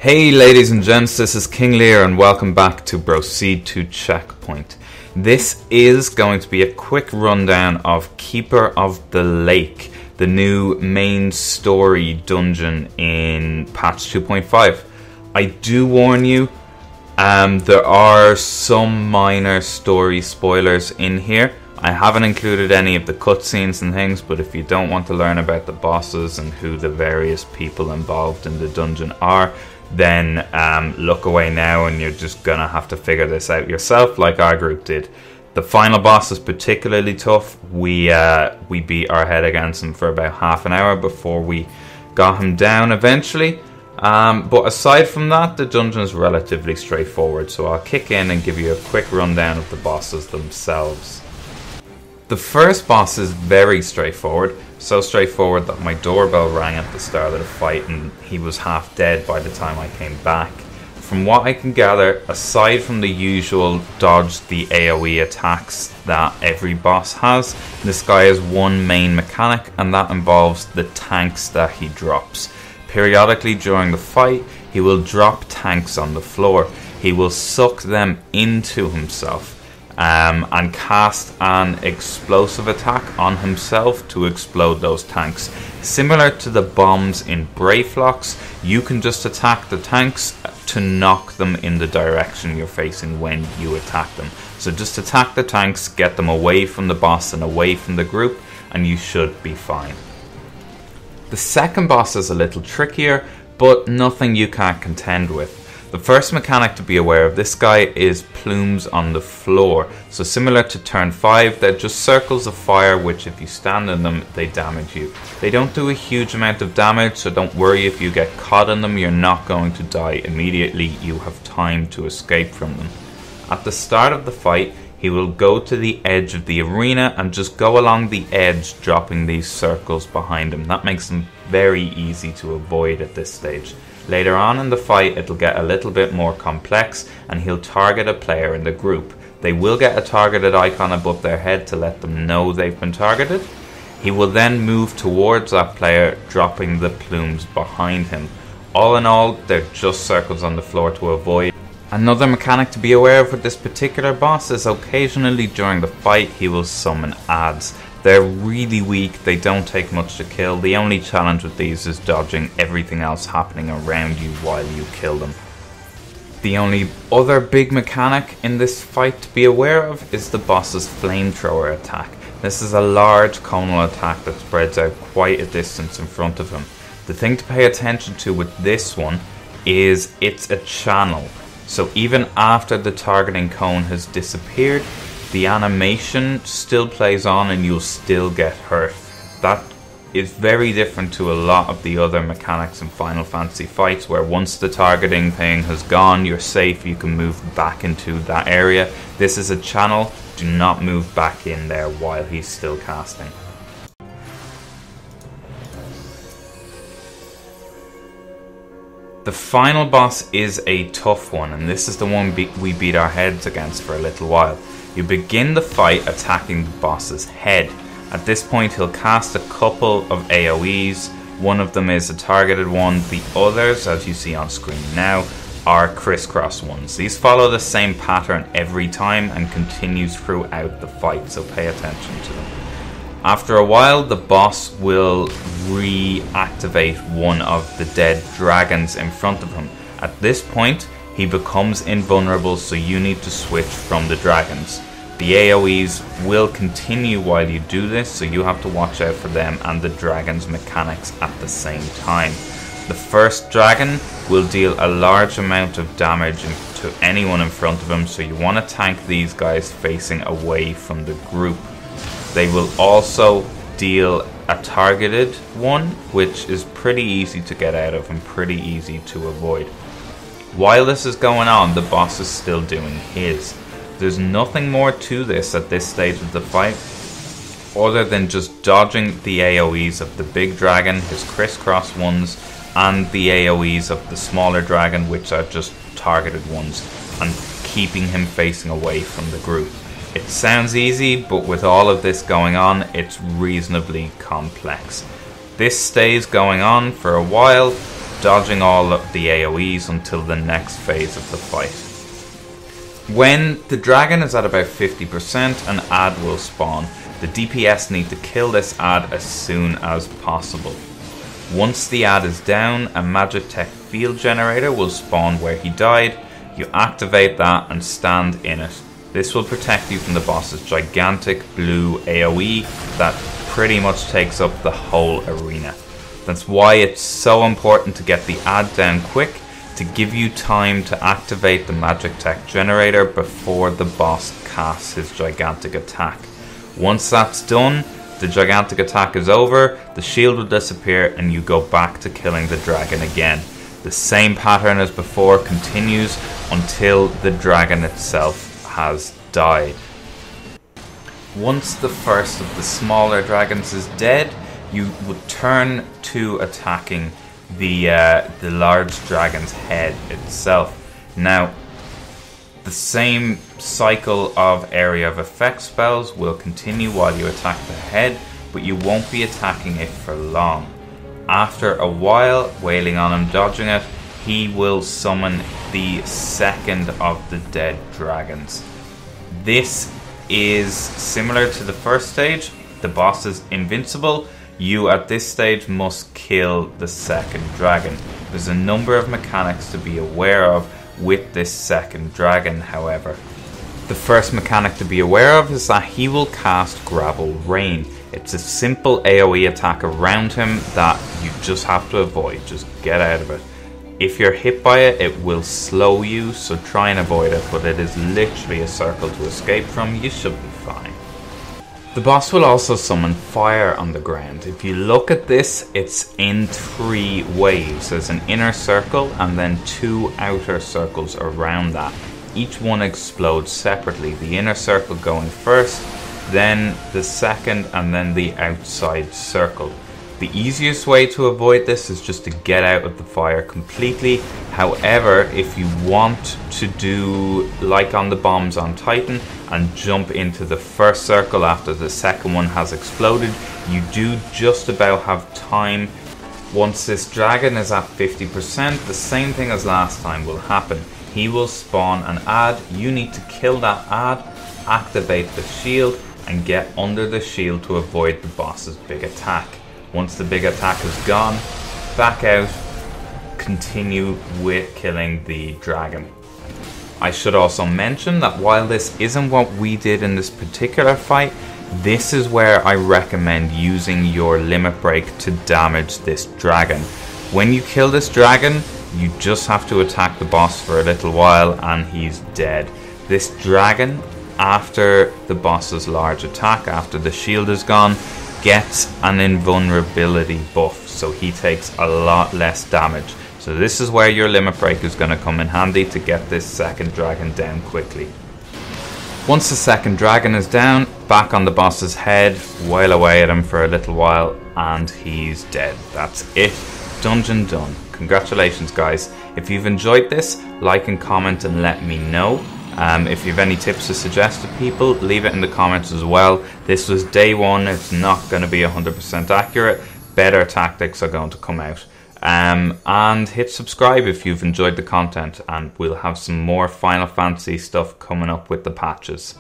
Hey ladies and gents, this is King Lear and welcome back to Proceed to Checkpoint. This is going to be a quick rundown of Keeper of the Lake, the new main story dungeon in patch 2.5. I do warn you, there are some minor story spoilers in here. I haven't included any of the cutscenes and things, but if you don't want to learn about the bosses and who the various people involved in the dungeon are, then look away now and you're just gonna have to figure this out yourself like our group did. The final boss is particularly tough. We beat our head against him for about half an hour before we got him down eventually. But aside from that, the dungeon is relatively straightforward, so I'll kick in and give you a quick rundown of the bosses themselves. The first boss is very straightforward, so straightforward that my doorbell rang at the start of the fight and he was half dead by the time I came back. From what I can gather, aside from the usual dodge the AoE attacks that every boss has, this guy has one main mechanic, and that involves the tanks that he drops. Periodically during the fight, he will drop tanks on the floor. He will suck them into himself and cast an explosive attack on himself to explode those tanks. Similar to the bombs in Brayflocks, you can just attack the tanks to knock them in the direction you're facing when you attack them. So just attack the tanks, get them away from the boss and away from the group, and you should be fine. The second boss is a little trickier, but nothing you can't contend with. The first mechanic to be aware of this guy is plumes on the floor. So similar to turn 5, they're just circles of fire which if you stand in them, they damage you. They don't do a huge amount of damage, so don't worry if you get caught in them, you're not going to die immediately. You have time to escape from them. At the start of the fight, he will go to the edge of the arena and just go along the edge, dropping these circles behind him. That makes them very easy to avoid at this stage. Later on in the fight, it'll get a little bit more complex and he'll target a player in the group. They will get a targeted icon above their head to let them know they've been targeted. He will then move towards that player, dropping the plumes behind him. All in all, they're just circles on the floor to avoid. Another mechanic to be aware of with this particular boss is occasionally during the fight he will summon adds. They're really weak, they don't take much to kill. The only challenge with these is dodging everything else happening around you while you kill them. The only other big mechanic in this fight to be aware of is the boss's flamethrower attack. This is a large conal attack that spreads out quite a distance in front of him. The thing to pay attention to with this one is it's a channel. So even after the targeting cone has disappeared, the animation still plays on and you'll still get hurt. That is very different to a lot of the other mechanics in Final Fantasy fights, where once the targeting thing has gone, you're safe, you can move back into that area. This is a channel, do not move back in there while he's still casting. The final boss is a tough one, and this is the one we beat our heads against for a little while. You begin the fight attacking the boss's head. At this point he'll cast a couple of AoEs. One of them is a targeted one. The others, as you see on screen now, are crisscross ones. These follow the same pattern every time and continues throughout the fight, so pay attention to them. After a while, the boss will reactivate one of the dead dragons in front of him. At this point, he becomes invulnerable, so you need to switch from the dragons. The AoEs will continue while you do this, so you have to watch out for them and the dragon's mechanics at the same time. The first dragon will deal a large amount of damage to anyone in front of him, so you want to tank these guys facing away from the group. They will also deal a targeted one, which is pretty easy to get out of and pretty easy to avoid. While this is going on, the boss is still doing his. There's nothing more to this at this stage of the fight other than just dodging the AoEs of the big dragon, his crisscross ones, and the AoEs of the smaller dragon, which are just targeted ones, and keeping him facing away from the group. It sounds easy, but with all of this going on, it's reasonably complex. This stays going on for a while dodging all of the AoEs until the next phase of the fight. When the dragon is at about 50%, an ad will spawn. The DPS need to kill this ad as soon as possible. Once the ad is down, a magic tech field generator will spawn where he died. You activate that and stand in it. This will protect you from the boss's gigantic blue AoE that pretty much takes up the whole arena. That's why it's so important to get the ad down quick, to give you time to activate the magic tech generator before the boss casts his gigantic attack. Once that's done, the gigantic attack is over, the shield will disappear and you go back to killing the dragon again. The same pattern as before continues until the dragon itself has died. Once the first of the smaller dragons is dead, you would turn to attacking the large dragon's head itself. Now, the same cycle of area of effect spells will continue while you attack the head, but you won't be attacking it for long. After a while, wailing on him, dodging it, he will summon the second of the dead dragons. This is similar to the first stage. The boss is invincible. You at this stage must kill the second dragon. There's a number of mechanics to be aware of with this second dragon, however. The first mechanic to be aware of is that he will cast Gravel Rain. It's a simple AoE attack around him that you just have to avoid. Just get out of it. If you're hit by it, it will slow you, so try and avoid it, but it is literally a circle to escape from. You should be fine. The boss will also summon fire on the ground. If you look at this, it's in 3 waves. There's an inner circle and then 2 outer circles around that. Each one explodes separately. The inner circle going first, then the second, and then the outside circle. The easiest way to avoid this is just to get out of the fire completely. However, if you want to do like on the bombs on Titan and jump into the first circle after the second one has exploded, you do just about have time. Once this dragon is at 50%, the same thing as last time will happen. He will spawn an ad. You need to kill that ad, activate the shield, and get under the shield to avoid the boss's big attack. Once the big attack is gone, back out, continue with killing the dragon. I should also mention that while this isn't what we did in this particular fight, this is where I recommend using your limit break to damage this dragon. When you kill this dragon, you just have to attack the boss for a little while and he's dead. This dragon, after the boss's large attack, after the shield is gone, gets an invulnerability buff, so he takes a lot less damage. So this is where your limit break is going to come in handy to get this second dragon down quickly. Once the second dragon is down, back on the boss's head, wail away at him for a little while, and he's dead. That's it. Dungeon done. Congratulations, guys. If you've enjoyed this, like and comment and let me know. If you have any tips to suggest to people, leave it in the comments as well. This was day 1. It's not going to be 100% accurate. Better tactics are going to come out. And hit subscribe if you've enjoyed the content, and we'll have some more Final Fantasy stuff coming up with the patches.